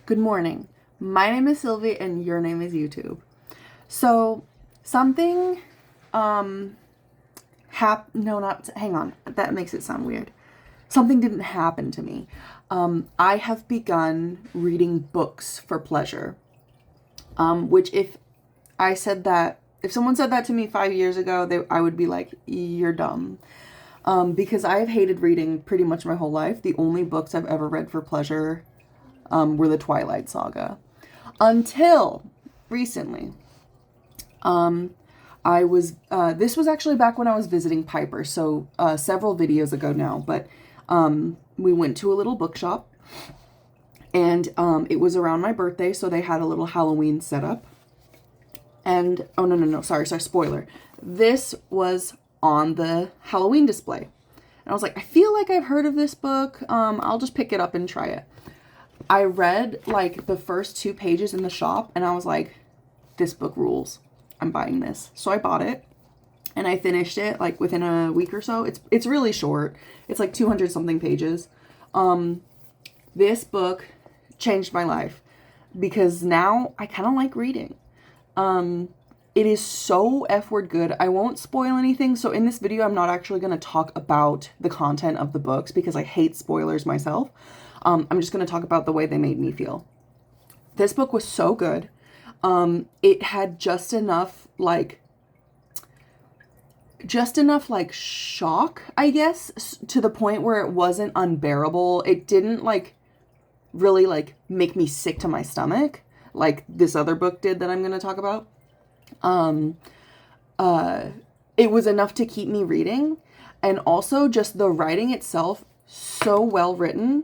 Good morning. My name is Sylvie and your name is YouTube. So, something, no, not, hang on. That makes it sound weird. Something didn't happen to me. I have begun reading books for pleasure. Which if someone said that to me 5 years ago, I would be like, you're dumb. Because I have hated reading pretty much my whole life. The only books I've ever read for pleasure were the Twilight Saga. Until recently. This was actually back when I was visiting Piper, so several videos ago now, but we went to a little bookshop, and it was around my birthday, so they had a little Halloween setup. And, oh, no, sorry, spoiler. This was on the Halloween display. And I was like, I feel like I've heard of this book. I'll just pick it up and try it. I read like the first 2 pages in the shop and I was like, this book rules. I'm buying this. So I bought it and I finished it like within a week or so. It's really short. It's like 200 something pages. This book changed my life because now I kind of like reading. It is so F-word good. I won't spoil anything. So in this video, I'm not actually going to talk about the content of the books because I hate spoilers myself. I'm just going to talk about the way they made me feel. This book was so good. It had just enough shock, I guess, to the point where it wasn't unbearable. It didn't really make me sick to my stomach like this other book did that I'm going to talk about. It was enough to keep me reading, and also just the writing itself, so well written.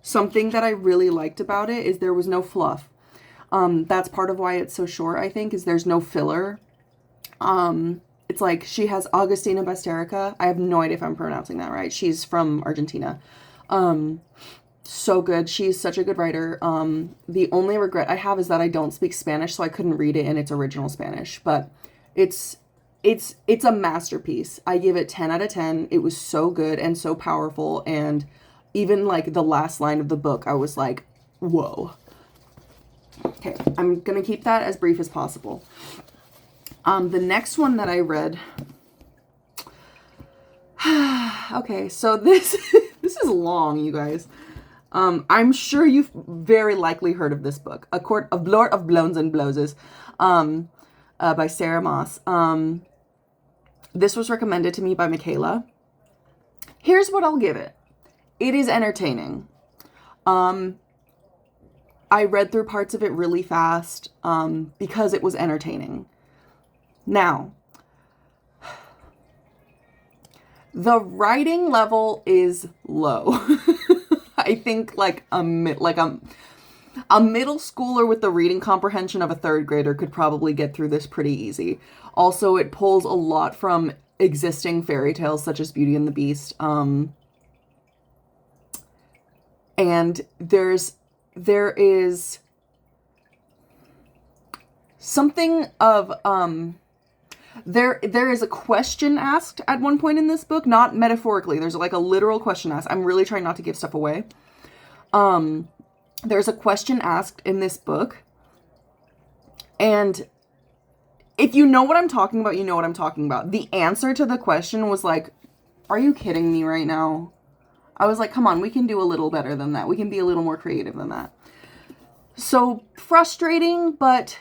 Something that I really liked about it is there was no fluff. That's part of why it's so short, I think, is there's no filler. It's like she has Agustina Basterica. I have no idea if I'm pronouncing that right. She's from Argentina. So good. She's such a good writer. The only regret I have is that I don't speak Spanish, so I couldn't read it in its original Spanish. But it's a masterpiece. I give it 10 out of 10. It was so good and so powerful, and even like the last line of the book, I was like, whoa. Okay, I'm gonna keep that as brief as possible. The next one that I read. Okay, so this is long, you guys. I'm sure you've very likely heard of this book, A Court of Lord of Blows and Blowses, by Sarah Moss. This was recommended to me by Michaela. Here's what I'll give it. It is entertaining. I read through parts of it really fast, because it was entertaining. Now, the writing level is low. I think like a middle schooler with the reading comprehension of a 3rd grader could probably get through this pretty easy. Also, it pulls a lot from existing fairy tales such as Beauty and the Beast. And there is something of, there is a question asked at one point in this book, not metaphorically. There's like a literal question asked. I'm really trying not to give stuff away. There's a question asked in this book. And if you know what I'm talking about, you know what I'm talking about. The answer to the question was like, are you kidding me right now? I was like, come on, we can do a little better than that. We can be a little more creative than that. So frustrating, but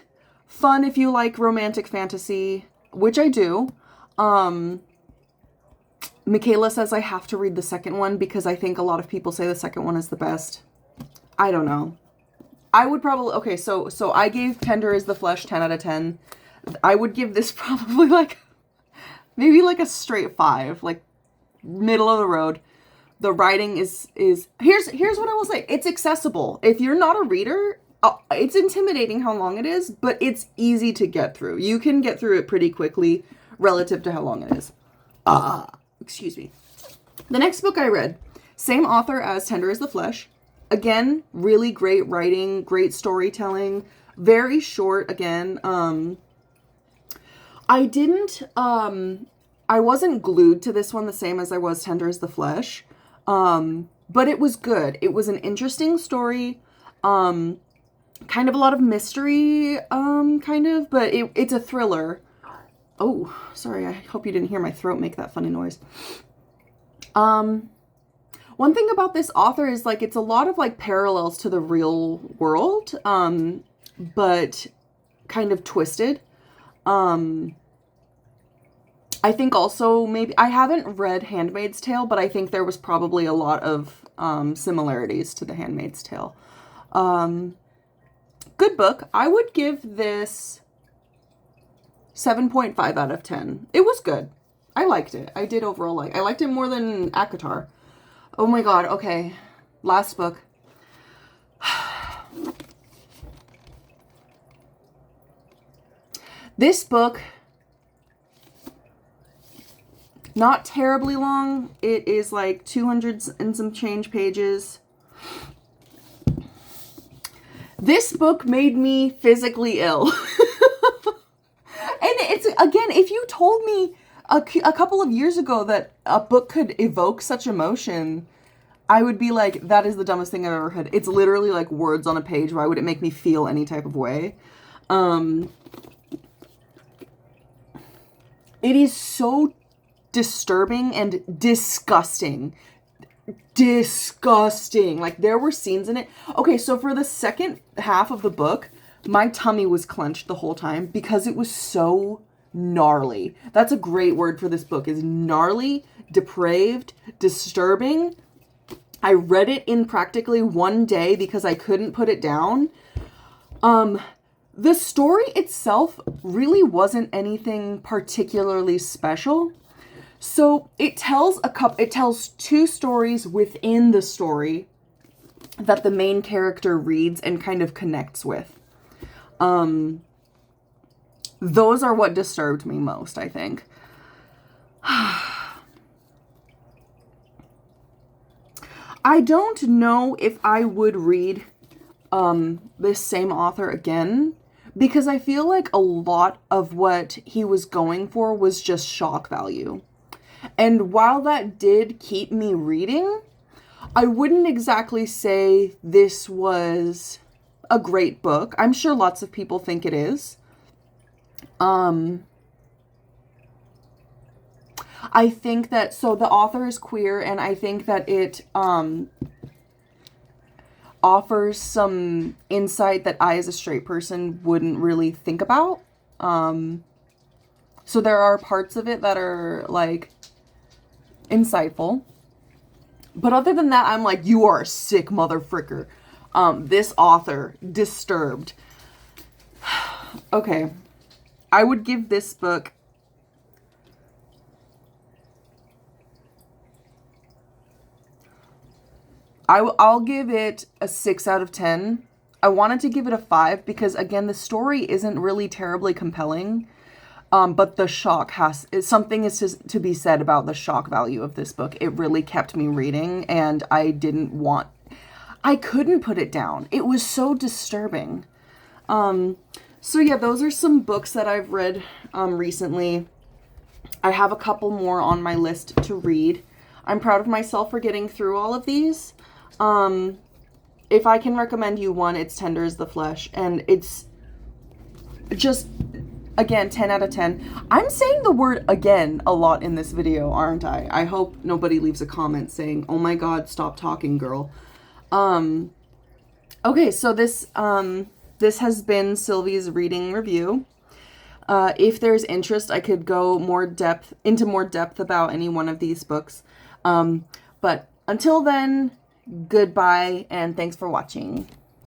fun if you like romantic fantasy, which I do. Michaela says I have to read the second one because I think a lot of people say the second one is the best. I don't know. I would probably, okay, so I gave Tender is the Flesh 10 out of 10. I would give this probably maybe a straight 5, like middle of the road. The writing is here's what I will say. It's accessible. If you're not a reader, it's intimidating how long it is, but it's easy to get through. You can get through it pretty quickly relative to how long it is. Excuse me. The next book I read, same author as Tender is the Flesh. Again, really great writing, great storytelling, very short again. I wasn't glued to this one the same as I was Tender is the Flesh. But it was good. It was an interesting story. kind of a lot of mystery, kind of, but it's a thriller. Oh, sorry, I hope you didn't hear my throat make that funny noise. One thing about this author is, like, it's a lot of, like, parallels to the real world, but kind of twisted. I think also maybe, I haven't read Handmaid's Tale, but I think there was probably a lot of similarities to The Handmaid's Tale. Good book. I would give this 7.5 out of 10. It was good. I liked it. I did overall I liked it more than ACOTAR. Oh my god, okay. Last book. This book, not terribly long. It is like 200 and some change pages. This book made me physically ill. And it's, again, if you told me a couple of years ago that a book could evoke such emotion, I would be like, that is the dumbest thing I've ever heard. It's literally like words on a page. Why would it make me feel any type of way? It is so disturbing and disgusting. Disgusting. Like, there were scenes in it. Okay, so for the second half of the book, my tummy was clenched the whole time because it was so gnarly. That's a great word for this book, is gnarly, depraved, disturbing. I read it in practically one day because I couldn't put it down. The story itself really wasn't anything particularly special. So it tells two stories within the story that the main character reads and kind of connects with. Those are what disturbed me most, I think. I don't know if I would read this same author again, because I feel like a lot of what he was going for was just shock value. And while that did keep me reading, I wouldn't exactly say this was a great book. I'm sure lots of people think it is. I think that, so the author is queer, and I think that it offers some insight that I as a straight person wouldn't really think about. So there are parts of it that are, like, insightful. But other than that, I'm like, you are a sick motherfricker. This author, disturbed. Okay. I would give this book I'll give it a 6 out of 10. I wanted to give it a 5 because, again, the story isn't really terribly compelling. But the shock something is to be said about the shock value of this book. It really kept me reading, and I couldn't put it down. It was so disturbing. So yeah, those are some books that I've read recently. I have a couple more on my list to read. I'm proud of myself for getting through all of these. If I can recommend you one, it's Tender as the Flesh, and it's just, again, 10 out of 10. I'm saying the word again a lot in this video, aren't I? I hope nobody leaves a comment saying, oh my god, stop talking, girl. Okay, so this has been Sylvie's reading review. If there's interest, I could go into more depth about any one of these books. But until then, goodbye, and thanks for watching.